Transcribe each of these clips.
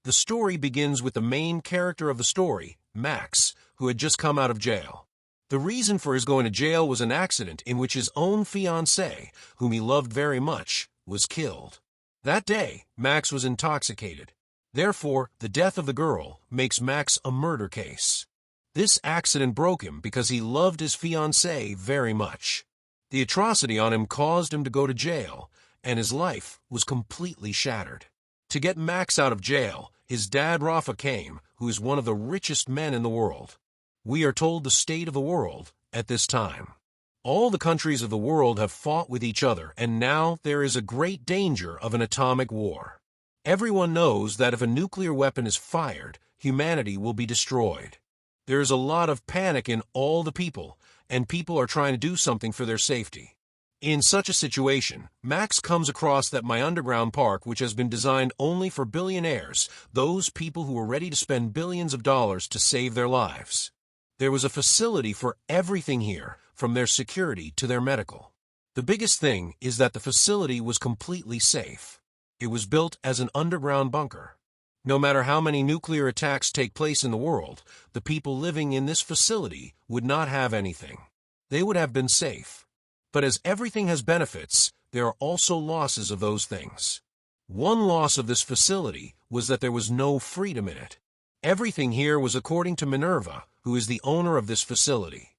The story begins with the main character of the story, Max, who had just come out of jail. The reason for his going to jail was an accident in which his own fiancée, whom he loved very much, was killed. That day, Max was intoxicated. Therefore, the death of the girl makes Max a murder case. This accident broke him because he loved his fiancée very much. The atrocity on him caused him to go to jail, and his life was completely shattered. To get Max out of jail, his dad Rafa came, who is one of the richest men in the world. We are told the state of the world at this time. All the countries of the world have fought with each other, and now there is a great danger of an atomic war. Everyone knows that if a nuclear weapon is fired, humanity will be destroyed. There is a lot of panic in all the people, and people are trying to do something for their safety. In such a situation, Max comes across that my underground park, which has been designed only for billionaires, those people who are ready to spend billions of dollars to save their lives. There was a facility for everything here, from their security to their medical. The biggest thing is that the facility was completely safe. It was built as an underground bunker. No matter how many nuclear attacks take place in the world, the people living in this facility would not have anything. They would have been safe. But as everything has benefits, there are also losses of those things. One loss of this facility was that there was no freedom in it. Everything here was according to Minerva, who is the owner of this facility.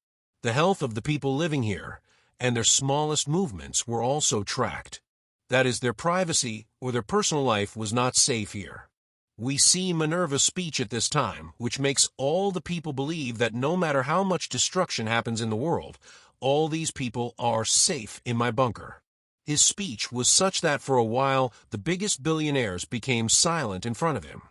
The health of the people living here and their smallest movements were also tracked. That is, their privacy or their personal life was not safe here. We see Minerva's speech at this time, which makes all the people believe that no matter how much destruction happens in the world, all these people are safe in my bunker. His speech was such that for a while the biggest billionaires became silent in front of him.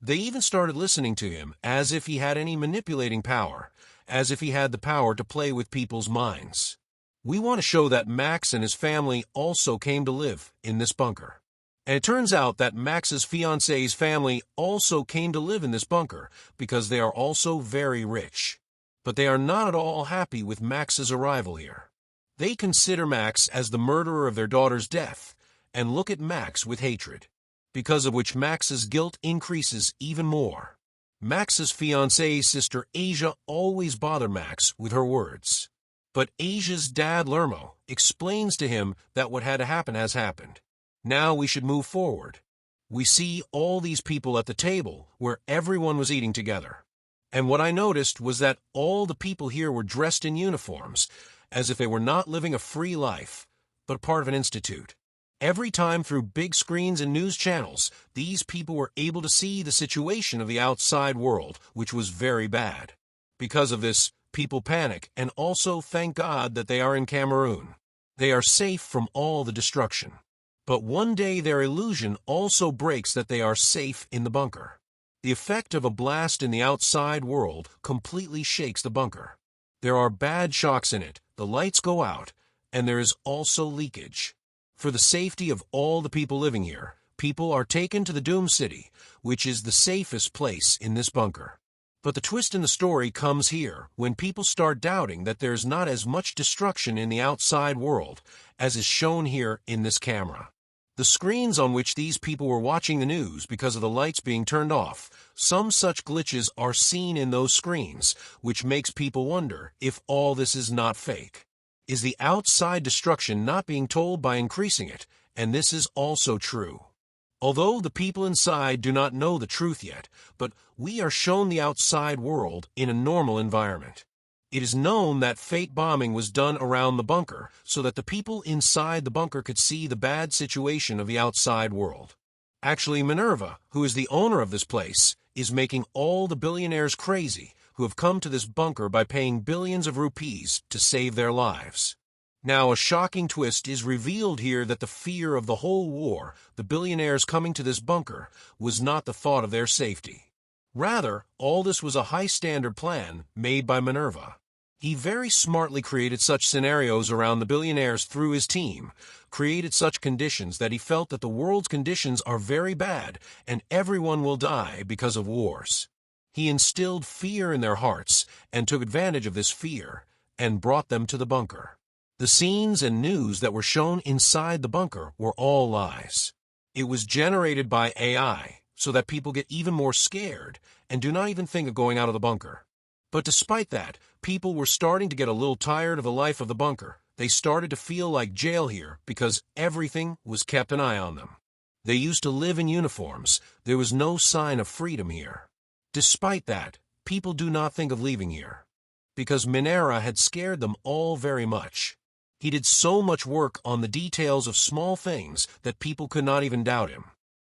They even started listening to him as if he had any manipulating power, as if he had the power to play with people's minds. We want to show that Max and his family also came to live in this bunker. And it turns out that Max's fiancée's family also came to live in this bunker because they are also very rich. But they are not at all happy with Max's arrival here. They consider Max as the murderer of their daughter's death and look at Max with hatred, because of which Max's guilt increases even more. Max's fiancée's sister Asia always bothered Max with her words. But Asia's dad Lermo explains to him that what had to happen has happened. Now we should move forward. We see all these people at the table where everyone was eating together. And what I noticed was that all the people here were dressed in uniforms, as if they were not living a free life, but part of an institute. Every time through big screens and news channels, these people were able to see the situation of the outside world, which was very bad. Because of this, people panic and also thank God that they are in Cameroon. They are safe from all the destruction. But one day their illusion also breaks that they are safe in the bunker. The effect of a blast in the outside world completely shakes the bunker. There are bad shocks in it, the lights go out, and there is also leakage. For the safety of all the people living here, people are taken to the Doom City, which is the safest place in this bunker. But the twist in the story comes here, when people start doubting that there's not as much destruction in the outside world as is shown here in this camera. The screens on which these people were watching the news because of the lights being turned off, some such glitches are seen in those screens, which makes people wonder if all this is not fake. Is the outside destruction not being told by increasing it? And this is also true. Although the people inside do not know the truth yet, but we are shown the outside world in a normal environment. It is known that fake bombing was done around the bunker so that the people inside the bunker could see the bad situation of the outside world. Actually, Minerva, who is the owner of this place, is making all the billionaires crazy who have come to this bunker by paying billions of rupees to save their lives. Now, a shocking twist is revealed here that the fear of the whole war, the billionaires coming to this bunker, was not the thought of their safety. Rather, all this was a high-standard plan made by Minerva. He very smartly created such scenarios around the billionaires through his team, created such conditions that he felt that the world's conditions are very bad and everyone will die because of wars. He instilled fear in their hearts and took advantage of this fear and brought them to the bunker. The scenes and news that were shown inside the bunker were all lies. It was generated by AI, so that people get even more scared and do not even think of going out of the bunker. But despite that, people were starting to get a little tired of the life of the bunker. They started to feel like jail here because everything was kept an eye on them. They used to live in uniforms. There was no sign of freedom here. Despite that, people do not think of leaving here, because Minera had scared them all very much. He did so much work on the details of small things that people could not even doubt him.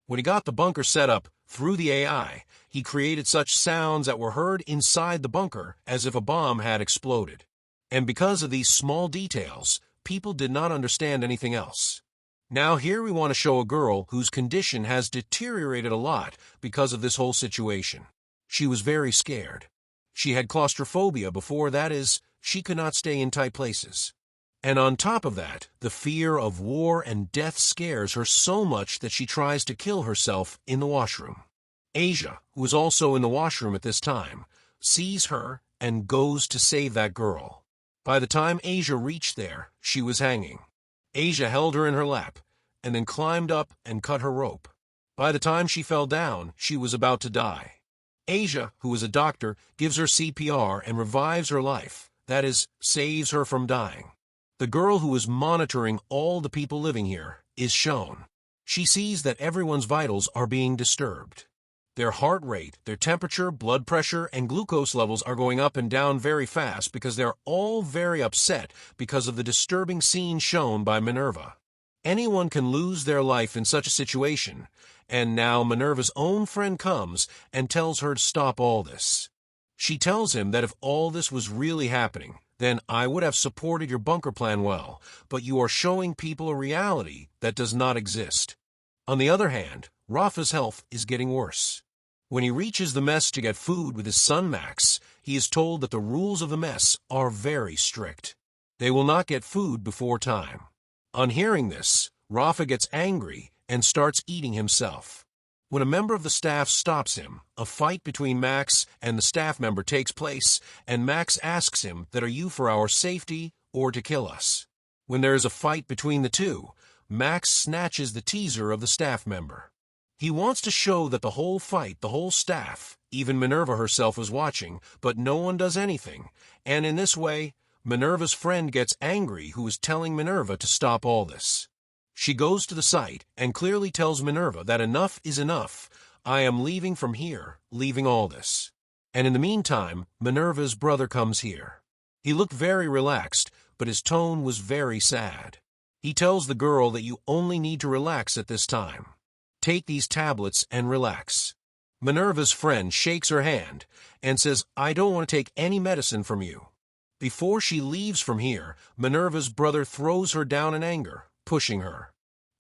When he got the bunker set up through the AI, he created such sounds that were heard inside the bunker as if a bomb had exploded. And because of these small details, people did not understand anything else. Now here we want to show a girl whose condition has deteriorated a lot because of this whole situation. She was very scared. She had claustrophobia before, that is, she could not stay in tight places. And on top of that, the fear of war and death scares her so much that she tries to kill herself in the washroom. Asia, who was also in the washroom at this time, sees her and goes to save that girl. By the time Asia reached there, she was hanging. Asia held her in her lap and then climbed up and cut her rope. By the time she fell down, she was about to die. Asia, who is a doctor, gives her CPR and revives her life, that is, saves her from dying. The girl who is monitoring all the people living here is shown. She sees that everyone's vitals are being disturbed. Their heart rate, their temperature, blood pressure, and glucose levels are going up and down very fast because they're all very upset because of the disturbing scene shown by Minerva. Anyone can lose their life in such a situation, and now Minerva's own friend comes and tells her to stop all this. She tells him that if all this was really happening, then I would have supported your bunker plan well, but you are showing people a reality that does not exist. On the other hand, Rafa's health is getting worse. When he reaches the mess to get food with his son Max, he is told that the rules of the mess are very strict. They will not get food before time. On hearing this, Rafa gets angry and starts eating himself. When a member of the staff stops him, a fight between Max and the staff member takes place, and Max asks him that are you for our safety or to kill us? When there is a fight between the two, Max snatches the teaser of the staff member. He wants to show that the whole fight, the whole staff, even Minerva herself was watching, but no one does anything, and in this way, Minerva's friend gets angry who is telling Minerva to stop all this. She goes to the site and clearly tells Minerva that enough is enough. I am leaving from here, leaving all this. And in the meantime, Minerva's brother comes here. He looked very relaxed, but his tone was very sad. He tells the girl that you only need to relax at this time. Take these tablets and relax. Minerva's friend shakes her hand and says, I don't want to take any medicine from you. Before she leaves from here, Minerva's brother throws her down in anger, pushing her.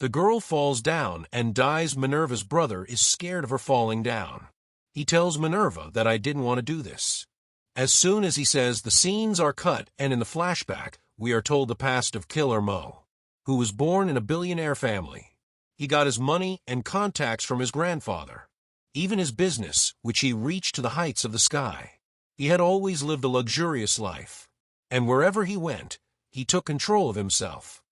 The girl falls down and dies. Minerva's brother is scared of her falling down. He tells Minerva that I didn't want to do this. As soon as he says, the scenes are cut, and in the flashback, we are told the past of Killer Mo, who was born in a billionaire family. He got his money and contacts from his grandfather. Even his business, which he reached to the heights of the sky. He had always lived a luxurious life. And wherever he went, he took control of himself.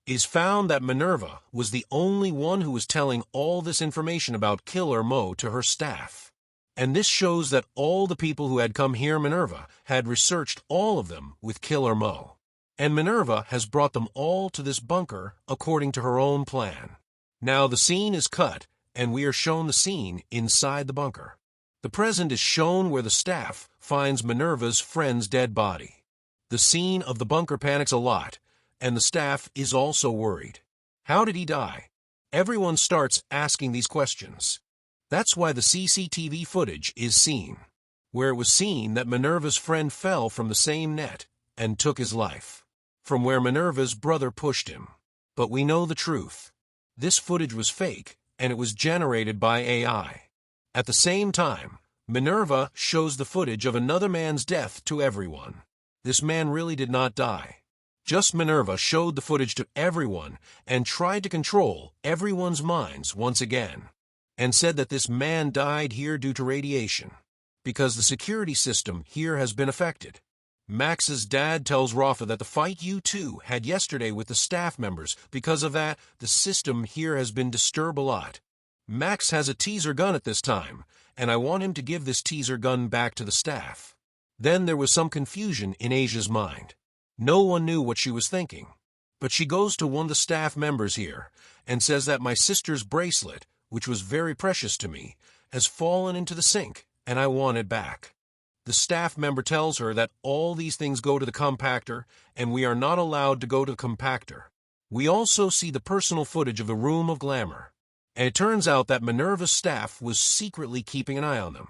It is found that Minerva was the only one who was telling all this information about Killer Mo to her staff. And this shows that all the people who had come here, Minerva, had researched all of them with Killer Mo. And Minerva has brought them all to this bunker according to her own plan. Now the scene is cut, and we are shown the scene inside the bunker. The present is shown where the staff finds Minerva's friend's dead body. The scene of the bunker panics a lot, and the staff is also worried. How did he die? Everyone starts asking these questions. That's why the CCTV footage is seen, where it was seen that Minerva's friend fell from the same net and took his life, from where Minerva's brother pushed him. But we know the truth. This footage was fake, and it was generated by AI. At the same time, Minerva shows the footage of another man's death to everyone. This man really did not die. Just Minerva showed the footage to everyone and tried to control everyone's minds once again, and said that this man died here due to radiation, because the security system here has been affected. Max's dad tells Rafa that the fight you two had yesterday with the staff members, because of that, the system here has been disturbed a lot. Max has a teaser gun at this time, and I want him to give this teaser gun back to the staff. Then there was some confusion in Asia's mind. No one knew what she was thinking. But she goes to one of the staff members here and says that my sister's bracelet, which was very precious to me, has fallen into the sink, and I want it back. The staff member tells her that all these things go to the compactor, and we are not allowed to go to the compactor. We also see the personal footage of the Room of Glamour, and it turns out that Minerva's staff was secretly keeping an eye on them.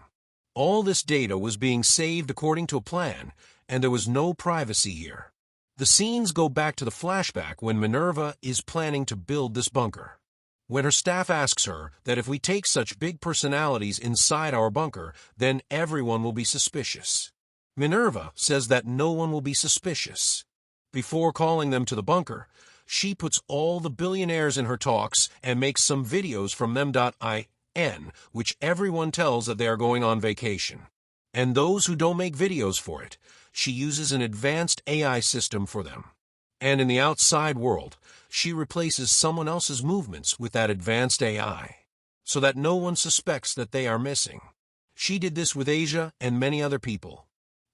All this data was being saved according to a plan, and there was no privacy here. The scenes go back to the flashback when Minerva is planning to build this bunker. When her staff asks her that if we take such big personalities inside our bunker, then everyone will be suspicious. Minerva says that no one will be suspicious. Before calling them to the bunker, she puts all the billionaires in her talks and makes some videos from them.in, which everyone tells that they are going on vacation. And those who don't make videos for it, she uses an advanced AI system for them. And in the outside world, she replaces someone else's movements with that advanced AI, so that no one suspects that they are missing. She did this with Asia and many other people.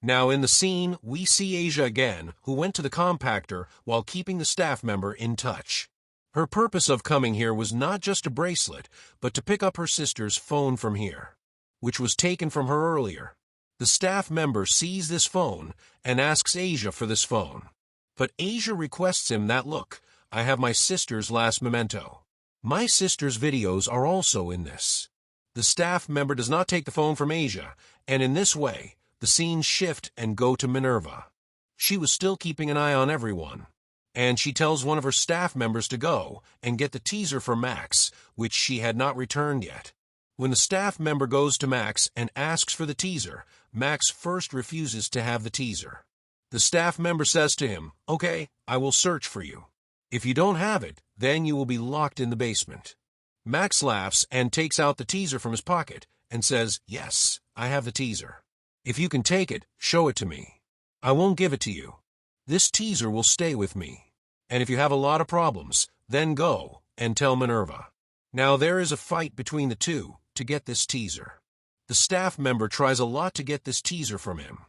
Now in the scene, we see Asia again, who went to the compactor while keeping the staff member in touch. Her purpose of coming here was not just a bracelet, but to pick up her sister's phone from here, which was taken from her earlier. The staff member sees this phone and asks Asia for this phone. But Asia requests him that, look, I have my sister's last memento. My sister's videos are also in this. The staff member does not take the phone from Asia, and in this way, the scenes shift and go to Minerva. She was still keeping an eye on everyone, and she tells one of her staff members to go and get the teaser for Max, which she had not returned yet. When the staff member goes to Max and asks for the teaser, Max first refuses to have the teaser. The staff member says to him, okay, I will search for you. If you don't have it, then you will be locked in the basement. Max laughs and takes out the teaser from his pocket and says, yes, I have the teaser. If you can take it, show it to me. I won't give it to you. This teaser will stay with me. And if you have a lot of problems, then go and tell Minerva. Now there is a fight between the two to get this teaser. The staff member tries a lot to get this teaser from him,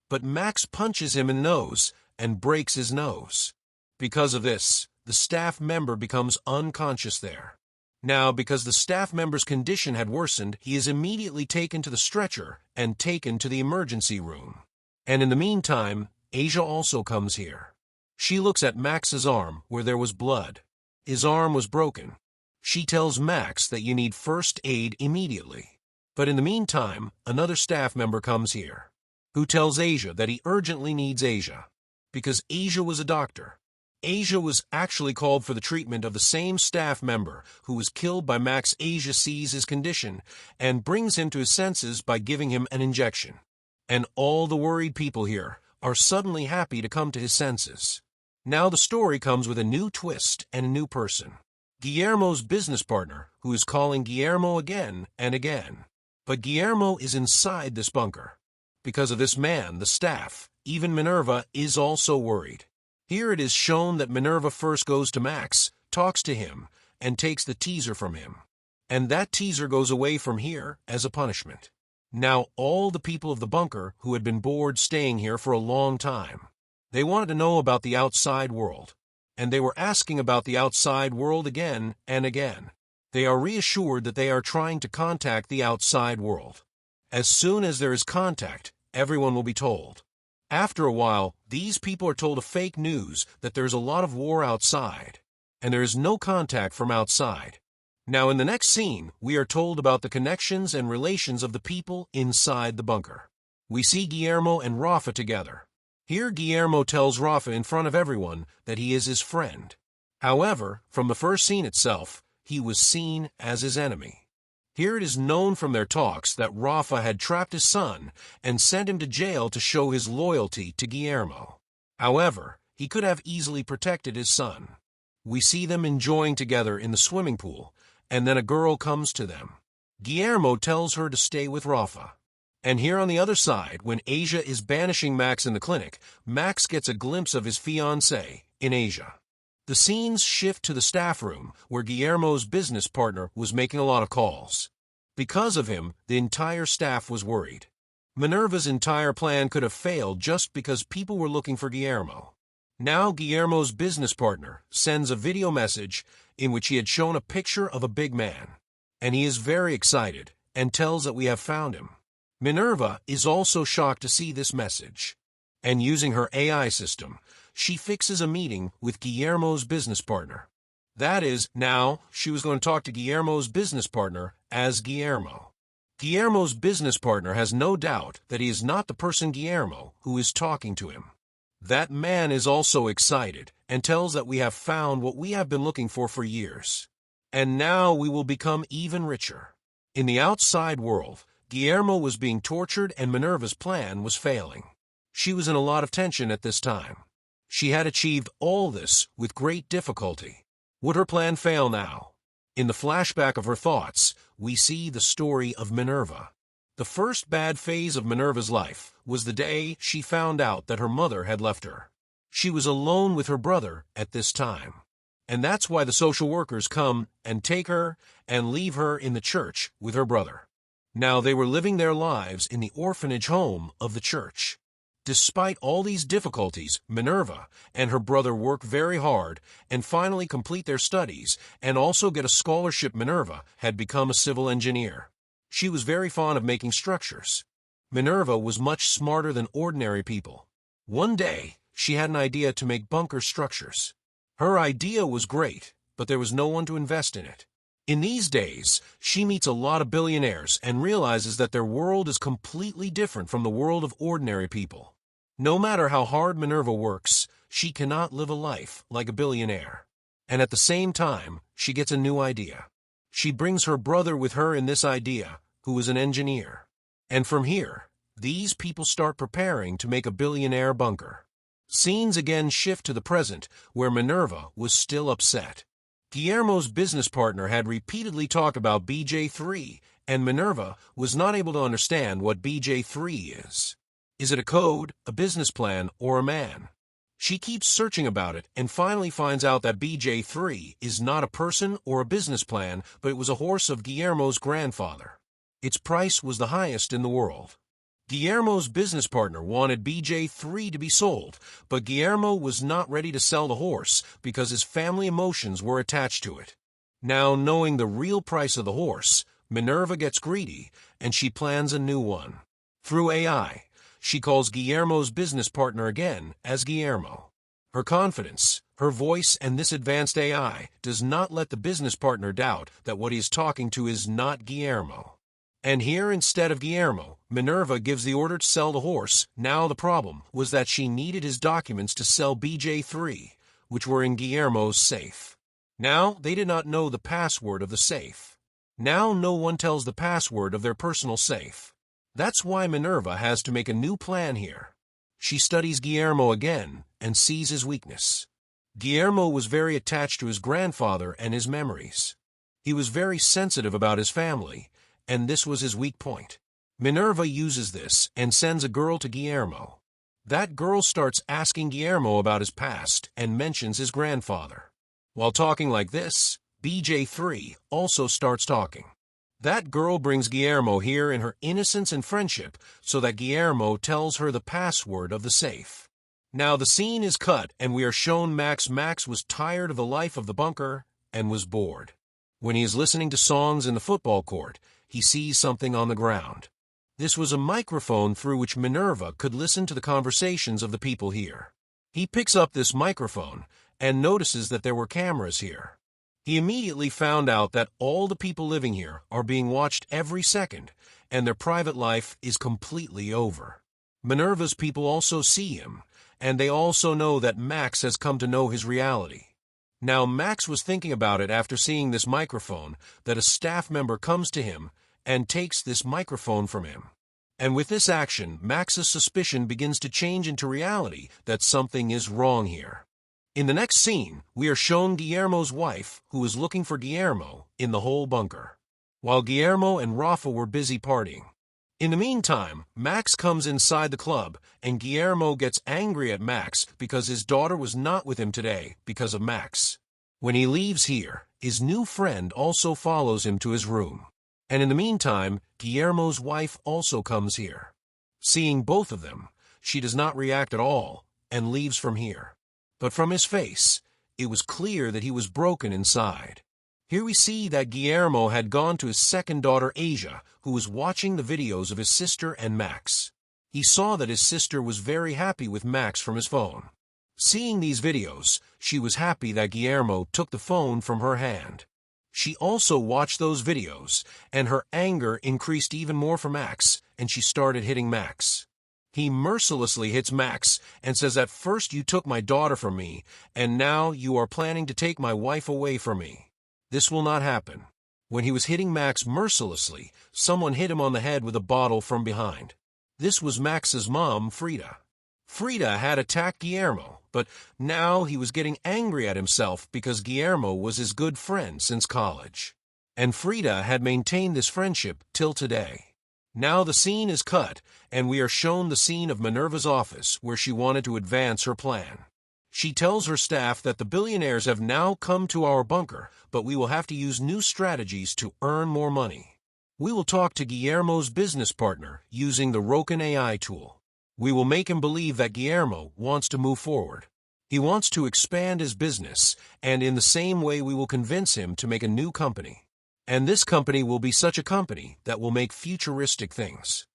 but Max punches him in the nose and breaks his nose. Because of this, the staff member becomes unconscious there. Now, because the staff member's condition had worsened, he is immediately taken to the stretcher and taken to the emergency room. And in the meantime, Asia also comes here. She looks at Max's arm where there was blood. His arm was broken. She tells Max that you need first aid immediately. But in the meantime, another staff member comes here, who tells Asia that he urgently needs Asia, because Asia was a doctor. Asia was actually called for the treatment of the same staff member who was killed by Max. Asia sees his condition and brings him to his senses by giving him an injection. And all the worried people here are suddenly happy to come to his senses. Now the story comes with a new twist and a new person. Guillermo's business partner, who is calling Guillermo again and again. But Guillermo is inside this bunker. Because of this man, the staff, even Minerva, is also worried. Here it is shown that Minerva first goes to Max, talks to him, and takes the teaser from him. And that teaser goes away from here as a punishment. Now all the people of the bunker who had been bored staying here for a long time, they wanted to know about the outside world. And they were asking about the outside world again and again. They are reassured that they are trying to contact the outside world. As soon as there is contact, everyone will be told. After a while, these people are told a fake news that there is a lot of war outside, and there is no contact from outside. Now in the next scene, we are told about the connections and relations of the people inside the bunker. We see Guillermo and Rafa together. Here Guillermo tells Rafa in front of everyone that he is his friend. However, from the first scene itself, he was seen as his enemy. Here it is known from their talks that Rafa had trapped his son and sent him to jail to show his loyalty to Guillermo. However, he could have easily protected his son. We see them enjoying together in the swimming pool, and then a girl comes to them. Guillermo tells her to stay with Rafa. And here on the other side, when Asia is banishing Max in the clinic, Max gets a glimpse of his fiancée in Asia. The scenes shift to the staff room, where Guillermo's business partner was making a lot of calls. Because of him, the entire staff was worried. Minerva's entire plan could have failed just because people were looking for Guillermo. Now Guillermo's business partner sends a video message in which he had shown a picture of a big man. And he is very excited and tells that we have found him. Minerva is also shocked to see this message. And using her AI system, she fixes a meeting with Guillermo's business partner. That is, now she was going to talk to Guillermo's business partner as Guillermo. Guillermo's business partner has no doubt that he is not the person Guillermo who is talking to him. That man is also excited and tells that we have found what we have been looking for years. And now we will become even richer. In the outside world, Guillermo was being tortured and Minerva's plan was failing. She was in a lot of tension at this time. She had achieved all this with great difficulty. Would her plan fail now? In the flashback of her thoughts, we see the story of Minerva. The first bad phase of Minerva's life was the day she found out that her mother had left her. She was alone with her brother at this time. And that's why the social workers come and take her and leave her in the church with her brother. Now they were living their lives in the orphanage home of the church. Despite all these difficulties, Minerva and her brother work very hard and finally complete their studies and also get a scholarship. Minerva had become a civil engineer. She was very fond of making structures. Minerva was much smarter than ordinary people. One day, she had an idea to make bunker structures. Her idea was great, but there was no one to invest in it. In these days, she meets a lot of billionaires and realizes that their world is completely different from the world of ordinary people. No matter how hard Minerva works, she cannot live a life like a billionaire. And at the same time, she gets a new idea. She brings her brother with her in this idea, who is an engineer. And from here, these people start preparing to make a billionaire bunker. Scenes again shift to the present, where Minerva was still upset. Guillermo's business partner had repeatedly talked about BJ3, and Minerva was not able to understand what BJ3 is. Is it a code, a business plan, or a man? She keeps searching about it and finally finds out that BJ3 is not a person or a business plan, but it was a horse of Guillermo's grandfather. Its price was the highest in the world. Guillermo's business partner wanted BJ3 to be sold, but Guillermo was not ready to sell the horse because his family emotions were attached to it. Now, knowing the real price of the horse, Minerva gets greedy and she plans a new one. Through AI, she calls Guillermo's business partner again as Guillermo. Her confidence, her voice, and this advanced AI does not let the business partner doubt that what he is talking to is not Guillermo. And here, instead of Guillermo, Minerva gives the order to sell the horse. Now the problem was that she needed his documents to sell BJ3, which were in Guillermo's safe. Now they did not know the password of the safe. Now no one tells the password of their personal safe. That's why Minerva has to make a new plan here. She studies Guillermo again and sees his weakness. Guillermo was very attached to his grandfather and his memories. He was very sensitive about his family, and this was his weak point. Minerva uses this and sends a girl to Guillermo. That girl starts asking Guillermo about his past and mentions his grandfather. While talking like this, BJ3 also starts talking. That girl brings Guillermo here in her innocence and friendship so that Guillermo tells her the password of the safe. Now the scene is cut and we are shown Max. Max was tired of the life of the bunker and was bored. When he is listening to songs in the football court, he sees something on the ground. This was a microphone through which Minerva could listen to the conversations of the people here. He picks up this microphone and notices that there were cameras here. He immediately found out that all the people living here are being watched every second, and their private life is completely over. Minerva's people also see him, and they also know that Max has come to know his reality. Now Max was thinking about it after seeing this microphone, that a staff member comes to him and takes this microphone from him. And with this action, Max's suspicion begins to change into reality that something is wrong here. In the next scene, we are shown Guillermo's wife, who is looking for Guillermo in the whole bunker. While Guillermo and Rafa were busy partying, In the meantime, Max comes inside the club, and Guillermo gets angry at Max because his daughter was not with him today because of Max. When he leaves here, his new friend also follows him to his room. And in the meantime, Guillermo's wife also comes here. Seeing both of them, she does not react at all and leaves from here. But from his face, it was clear that he was broken inside. Here we see that Guillermo had gone to his second daughter, Asia, who was watching the videos of his sister and Max. He saw that his sister was very happy with Max from his phone. Seeing these videos, she was happy that Guillermo took the phone from her hand. She also watched those videos, and her anger increased even more for Max, and she started hitting Max. He mercilessly hits Max and says, "At first you took my daughter from me, and now you are planning to take my wife away from me. This will not happen." When he was hitting Max mercilessly, someone hit him on the head with a bottle from behind. This was Max's mom, Frida. Frida had attacked Guillermo, but now he was getting angry at himself because Guillermo was his good friend since college. And Frida had maintained this friendship till today. Now the scene is cut, and we are shown the scene of Minerva's office where she wanted to advance her plan. She tells her staff that the billionaires have now come to our bunker, but we will have to use new strategies to earn more money. We will talk to Guillermo's business partner using the Roken AI tool. We will make him believe that Guillermo wants to move forward. He wants to expand his business, and in the same way we will convince him to make a new company. And this company will be such a company that will make futuristic things.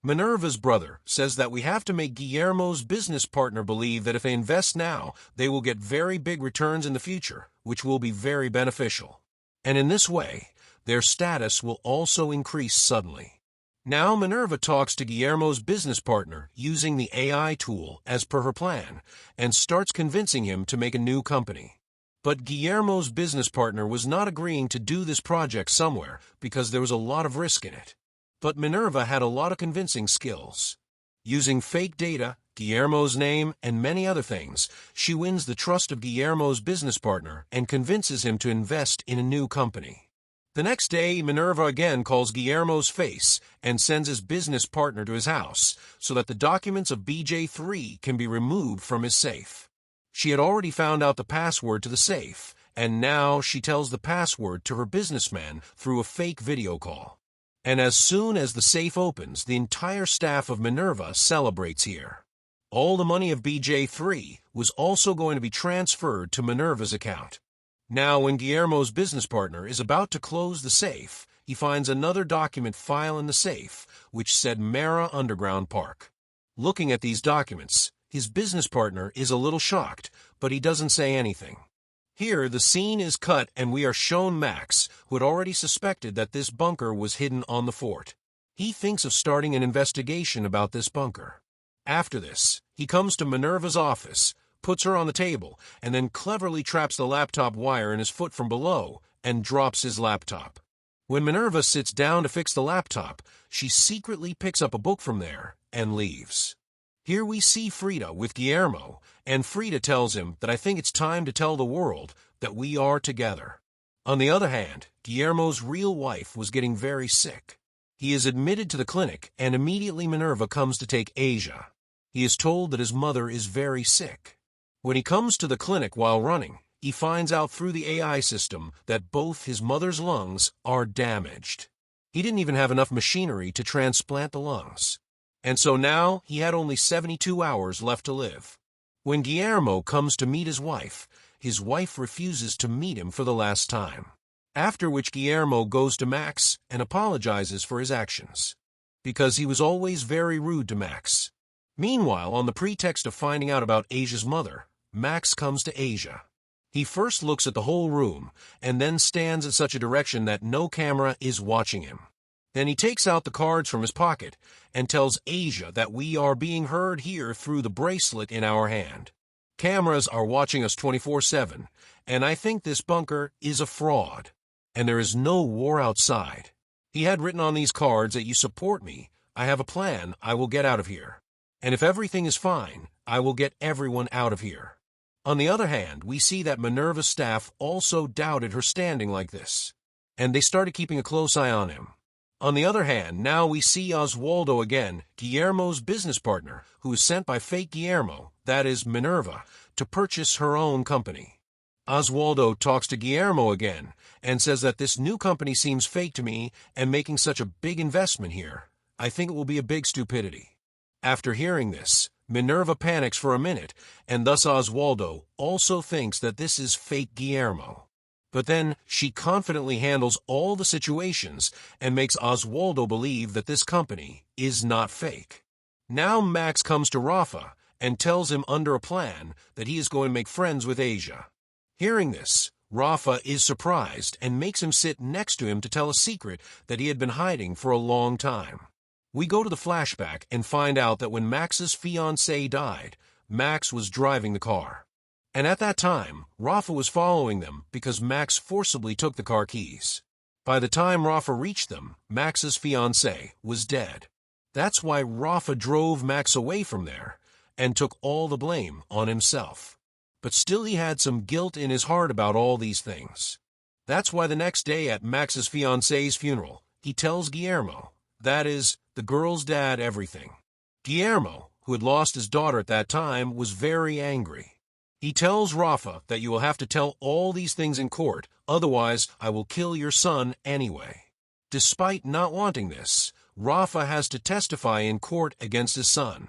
Minerva's brother says that we have to make Guillermo's business partner believe that if they invest now, they will get very big returns in the future, which will be very beneficial. And in this way, their status will also increase suddenly. Now Minerva talks to Guillermo's business partner using the AI tool as per her plan and starts convincing him to make a new company. But Guillermo's business partner was not agreeing to do this project somewhere because there was a lot of risk in it. But Minerva had a lot of convincing skills. Using fake data, Guillermo's name, and many other things, she wins the trust of Guillermo's business partner and convinces him to invest in a new company. The next day, Minerva again calls Guillermo's face and sends his business partner to his house so that the documents of BJ3 can be removed from his safe. She had already found out the password to the safe, and now she tells the password to her businessman through a fake video call. And as soon as the safe opens, the entire staff of Minerva celebrates here. All the money of BJ3 was also going to be transferred to Minerva's account. Now, when Guillermo's business partner is about to close the safe, he finds another document file in the safe, which said Mara Underground Park. Looking at these documents, his business partner is a little shocked, but he doesn't say anything. Here, the scene is cut and we are shown Max, who had already suspected that this bunker was hidden on the fort. He thinks of starting an investigation about this bunker. After this, he comes to Minerva's office, puts her on the table, and then cleverly traps the laptop wire in his foot from below and drops his laptop. When Minerva sits down to fix the laptop, she secretly picks up a book from there and leaves. Here we see Frida with Guillermo, and Frida tells him that I think it's time to tell the world that we are together. On the other hand, Guillermo's real wife was getting very sick. He is admitted to the clinic, and immediately Minerva comes to take Asia. He is told that his mother is very sick. When he comes to the clinic while running, he finds out through the AI system that both his mother's lungs are damaged. He didn't even have enough machinery to transplant the lungs. And so now he had only 72 hours left to live. When Guillermo comes to meet his wife refuses to meet him for the last time. After which Guillermo goes to Max and apologizes for his actions, because he was always very rude to Max. Meanwhile, on the pretext of finding out about Asia's mother, Max comes to Asia. He first looks at the whole room, and then stands in such a direction that no camera is watching him. Then he takes out the cards from his pocket and tells Asia that we are being heard here through the bracelet in our hand. Cameras are watching us 24/7, and I think this bunker is a fraud, and there is no war outside. He had written on these cards that you support me, I have a plan, I will get out of here. And if everything is fine, I will get everyone out of here. On the other hand, we see that Minerva's staff also doubted her standing like this, and they started keeping a close eye on him. On the other hand, now we see Oswaldo again, Guillermo's business partner, who is sent by fake Guillermo, that is Minerva, to purchase her own company. Oswaldo talks to Guillermo again and says that this new company seems fake to me and making such a big investment here. I think it will be a big stupidity. After hearing this, Minerva panics for a minute, and thus Oswaldo also thinks that this is fake Guillermo. But then she confidently handles all the situations and makes Oswaldo believe that this company is not fake. Now Max comes to Rafa and tells him under a plan that he is going to make friends with Asia. Hearing this, Rafa is surprised and makes him sit next to him to tell a secret that he had been hiding for a long time. We go to the flashback and find out that when Max's fiancée died, Max was driving the car. And at that time, Rafa was following them because Max forcibly took the car keys. By the time Rafa reached them, Max's fiancée was dead. That's why Rafa drove Max away from there and took all the blame on himself. But still he had some guilt in his heart about all these things. That's why the next day at Max's fiancée's funeral, he tells Guillermo, that is, the girl's dad, everything. Guillermo, who had lost his daughter at that time, was very angry. He tells Rafa that you will have to tell all these things in court, otherwise I will kill your son anyway. Despite not wanting this, Rafa has to testify in court against his son.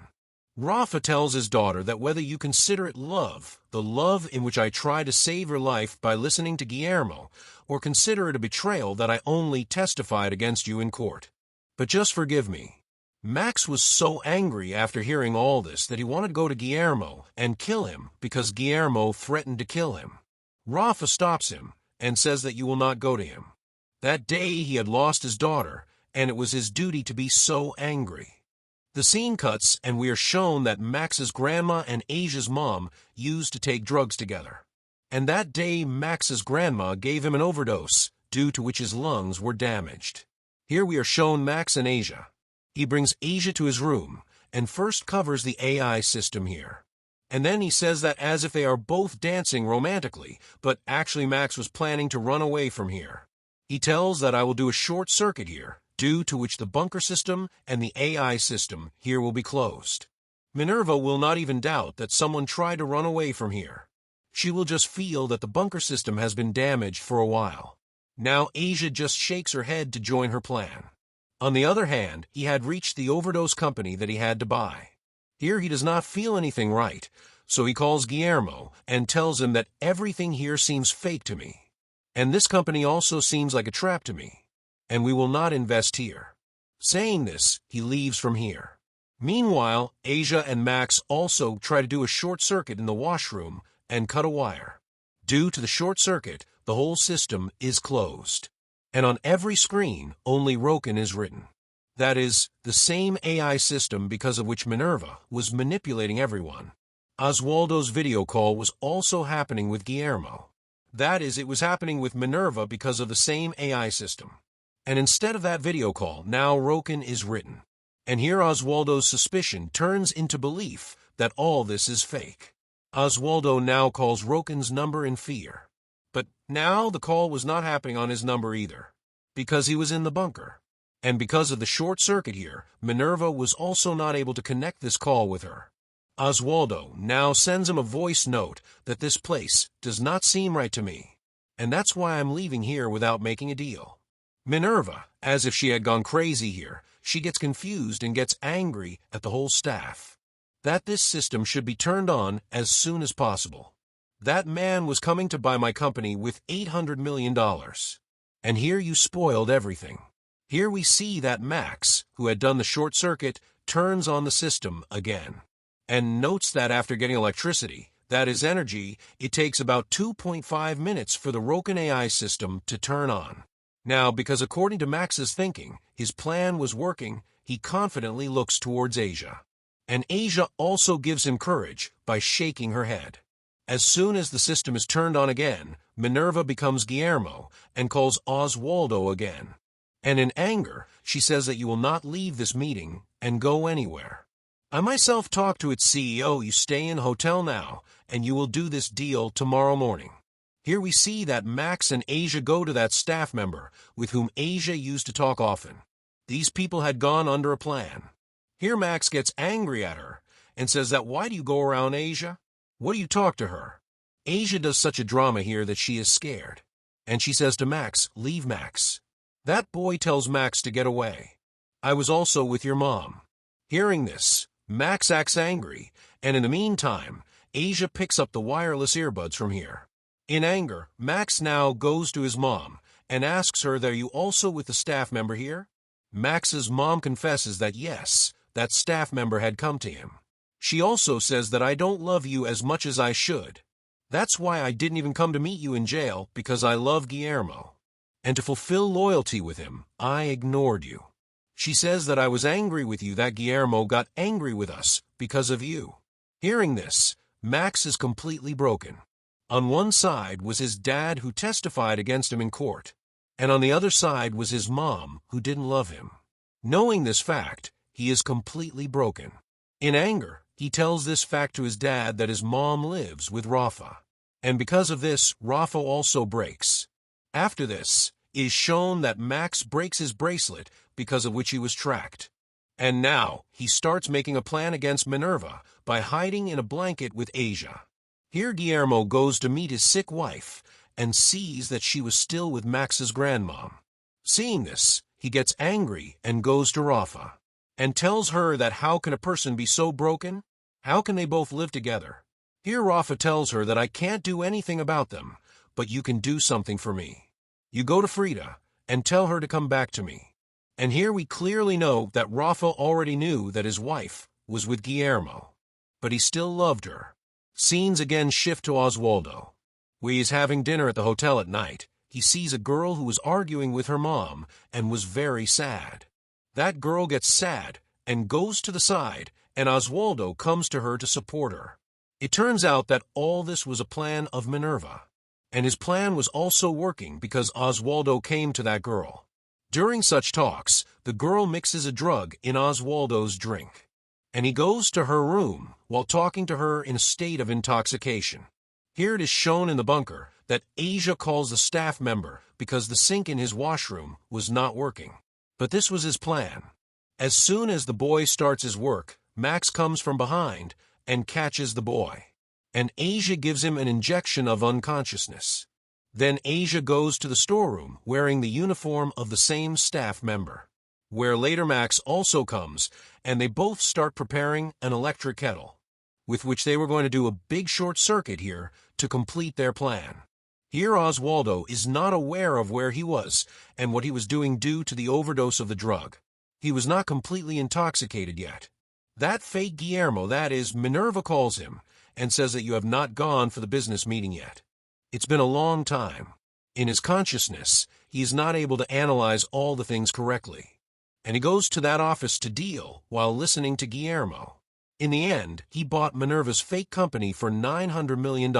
Rafa tells his daughter that whether you consider it love, the love in which I try to save your life by listening to Guillermo, or consider it a betrayal that I only testified against you in court. But just forgive me. Max was so angry after hearing all this that he wanted to go to Guillermo and kill him because Guillermo threatened to kill him. Rafa stops him and says that you will not go to him. That day he had lost his daughter, and it was his duty to be so angry. The scene cuts, and we are shown that Max's grandma and Asia's mom used to take drugs together. And that day Max's grandma gave him an overdose, due to which his lungs were damaged. Here we are shown Max and Asia. He brings Asia to his room, and first covers the AI system here. And then he says that as if they are both dancing romantically, but actually Max was planning to run away from here. He tells that I will do a short circuit here, due to which the bunker system and the AI system here will be closed. Minerva will not even doubt that someone tried to run away from here. She will just feel that the bunker system has been damaged for a while. Now Asia just shakes her head to join her plan. On the other hand, he had reached the overdose company that he had to buy. Here he does not feel anything right, so he calls Guillermo and tells him that everything here seems fake to me. And this company also seems like a trap to me, and we will not invest here. Saying this, he leaves from here. Meanwhile, Asia and Max also try to do a short circuit in the washroom and cut a wire. Due to the short circuit, the whole system is closed. And on every screen, only Roken is written. That is, the same AI system because of which Minerva was manipulating everyone. Oswaldo's video call was also happening with Guillermo. That is, it was happening with Minerva because of the same AI system. And instead of that video call, now Roken is written. And here Oswaldo's suspicion turns into belief that all this is fake. Oswaldo now calls Roken's number in fear. But now the call was not happening on his number either, because he was in the bunker. And because of the short circuit here, Minerva was also not able to connect this call with her. Oswaldo now sends him a voice note that this place does not seem right to me, and that's why I'm leaving here without making a deal. Minerva, as if she had gone crazy here, she gets confused and gets angry at the whole staff. That this system should be turned on as soon as possible. That man was coming to buy my company with $800 million. And here you spoiled everything. Here we see that Max, who had done the short circuit, turns on the system again. And notes that after getting electricity, that is energy, it takes about 2.5 minutes for the Roken AI system to turn on. Now, because according to Max's thinking, his plan was working, he confidently looks towards Asia. And Asia also gives him courage by shaking her head. As soon as the system is turned on again, Minerva becomes Guillermo and calls Oswaldo again. And in anger, she says that you will not leave this meeting and go anywhere. I myself talked to its CEO. You stay in hotel now, and you will do this deal tomorrow morning. Here we see that Max and Asia go to that staff member with whom Asia used to talk often. These people had gone under a plan. Here Max gets angry at her and says that why do you go around Asia? What do you talk to her? Asia does such a drama here that she is scared. And she says to Max, leave Max. That boy tells Max to get away. I was also with your mom. Hearing this, Max acts angry, and in the meantime, Asia picks up the wireless earbuds from here. In anger, Max now goes to his mom and asks her, are you also with the staff member here? Max's mom confesses that yes, that staff member had come to him. She also says that I don't love you as much as I should. That's why I didn't even come to meet you in jail, because I love Guillermo. And to fulfill loyalty with him, I ignored you. She says that I was angry with you, that Guillermo got angry with us because of you. Hearing this, Max is completely broken. On one side was his dad who testified against him in court, and on the other side was his mom who didn't love him. Knowing this fact, he is completely broken. In anger, he tells this fact to his dad that his mom lives with Rafa. And because of this, Rafa also breaks. After this, it is shown that Max breaks his bracelet because of which he was tracked. And now, he starts making a plan against Minerva by hiding in a blanket with Asia. Here Guillermo goes to meet his sick wife and sees that she was still with Max's grandmom. Seeing this, he gets angry and goes to Rafa and tells her that how can a person be so broken? How can they both live together? Here Rafa tells her that I can't do anything about them, but you can do something for me. You go to Frida and tell her to come back to me. And here we clearly know that Rafa already knew that his wife was with Guillermo, but he still loved her. Scenes again shift to Oswaldo. Where he is having dinner at the hotel at night, he sees a girl who was arguing with her mom and was very sad. That girl gets sad and goes to the side, and Oswaldo comes to her to support her. It turns out that all this was a plan of Minerva, and his plan was also working because Oswaldo came to that girl. During such talks, the girl mixes a drug in Oswaldo's drink, and he goes to her room while talking to her in a state of intoxication. Here it is shown in the bunker that Asia calls the staff member because the sink in his washroom was not working. But this was his plan. As soon as the boy starts his work, Max comes from behind and catches the boy, and Asia gives him an injection of unconsciousness. Then Asia goes to the storeroom wearing the uniform of the same staff member, where later Max also comes, and they both start preparing an electric kettle, with which they were going to do a big short circuit here to complete their plan. Here Oswaldo is not aware of where he was and what he was doing due to the overdose of the drug. He was not completely intoxicated yet. That fake Guillermo, that is, Minerva, calls him and says that you have not gone for the business meeting yet. It's been a long time. In his consciousness, he is not able to analyze all the things correctly, and he goes to that office to deal while listening to Guillermo. In the end, he bought Minerva's fake company for $900 million.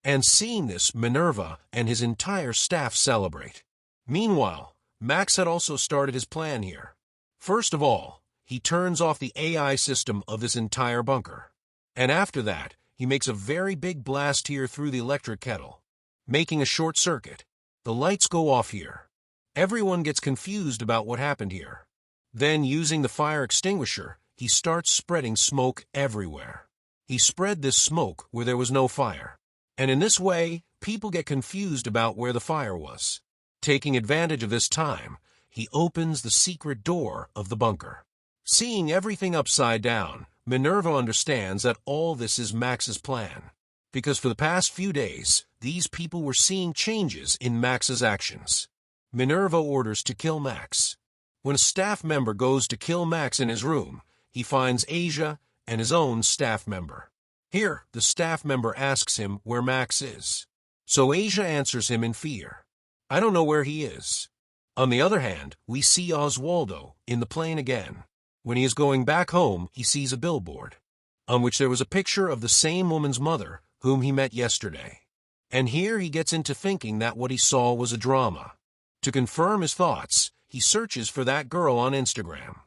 And seeing this, Minerva and his entire staff celebrate. Meanwhile, Max had also started his plan here. First of all, he turns off the AI system of this entire bunker. And after that, he makes a very big blast here through the electric kettle, making a short circuit. The lights go off here. Everyone gets confused about what happened here. Then, using the fire extinguisher, he starts spreading smoke everywhere. He spread this smoke where there was no fire. And in this way, people get confused about where the fire was. Taking advantage of this time, he opens the secret door of the bunker. Seeing everything upside down, Minerva understands that all this is Max's plan, because for the past few days, these people were seeing changes in Max's actions. Minerva orders to kill Max. When a staff member goes to kill Max in his room, he finds Asia and his own staff member. Here, the staff member asks him where Max is. So Asia answers him in fear. I don't know where he is. On the other hand, we see Oswaldo in the plane again. When he is going back home, he sees a billboard, on which there was a picture of the same woman's mother whom he met yesterday. And here he gets into thinking that what he saw was a drama. To confirm his thoughts, he searches for that girl on Instagram.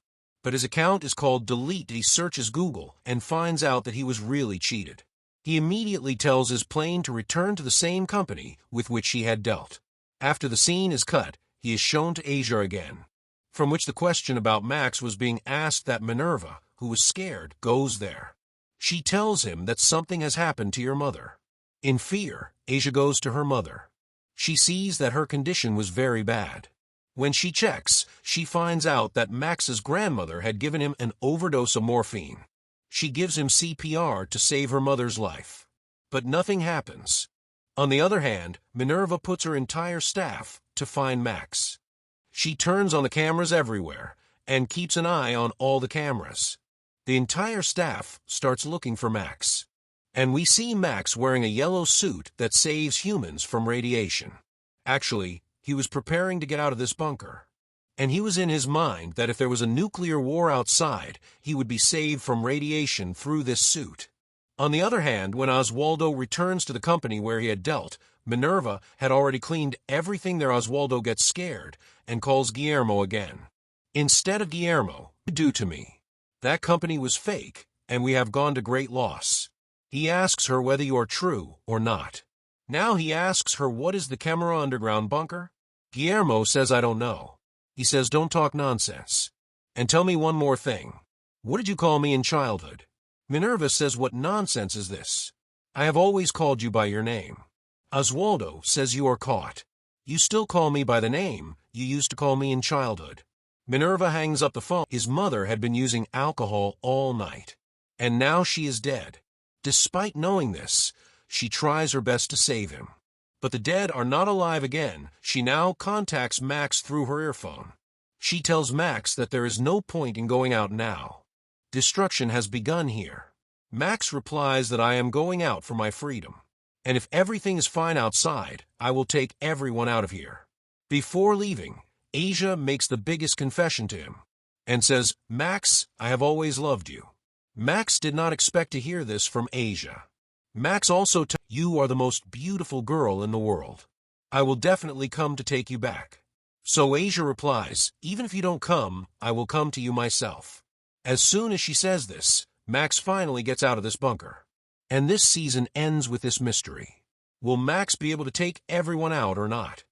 But his account is called delete. He searches Google and finds out that he was really cheated. He immediately tells his plane to return to the same company with which he had dealt. After the scene is cut, he is shown to Asia again. from which the question about Max was being asked that Minerva, who was scared, goes there. She tells him that something has happened to your mother. In fear, Asia goes to her mother. She sees that her condition was very bad. When she checks, she finds out that Max's grandmother had given him an overdose of morphine. She gives him CPR to save her mother's life. But nothing happens. On the other hand, Minerva puts her entire staff to find Max. She turns on the cameras everywhere and keeps an eye on all the cameras. The entire staff starts looking for Max. And we see Max wearing a yellow suit that saves humans from radiation. Actually, he was preparing to get out of this bunker. And he was in his mind that if there was a nuclear war outside, he would be saved from radiation through this suit. On the other hand, when Oswaldo returns to the company where he had dealt, Minerva had already cleaned everything there. Oswaldo gets scared and calls Guillermo again. Instead of Guillermo, do to me. That company was fake, and we have gone to great loss. He asks her whether you are true or not. Now he asks her what is the Camera underground bunker? Guillermo says I don't know. He says don't talk nonsense. And tell me one more thing. What did you call me in childhood? Minerva says what nonsense is this? I have always called you by your name. Oswaldo says you are caught. You still call me by the name you used to call me in childhood. Minerva hangs up the phone. His mother had been using alcohol all night. And now she is dead. Despite knowing this, she tries her best to save him. But the dead are not alive again. She now contacts Max through her earphone. She tells Max that there is no point in going out now. Destruction has begun here. Max replies that I am going out for my freedom. And if everything is fine outside, I will take everyone out of here. Before leaving, Asia makes the biggest confession to him and says, Max, I have always loved you. Max did not expect to hear this from Asia. Max also tells you are the most beautiful girl in the world. I will definitely come to take you back. So Asia replies, even if you don't come, I will come to you myself. As soon as she says this, Max finally gets out of this bunker. And this season ends with this mystery. Will Max be able to take everyone out or not?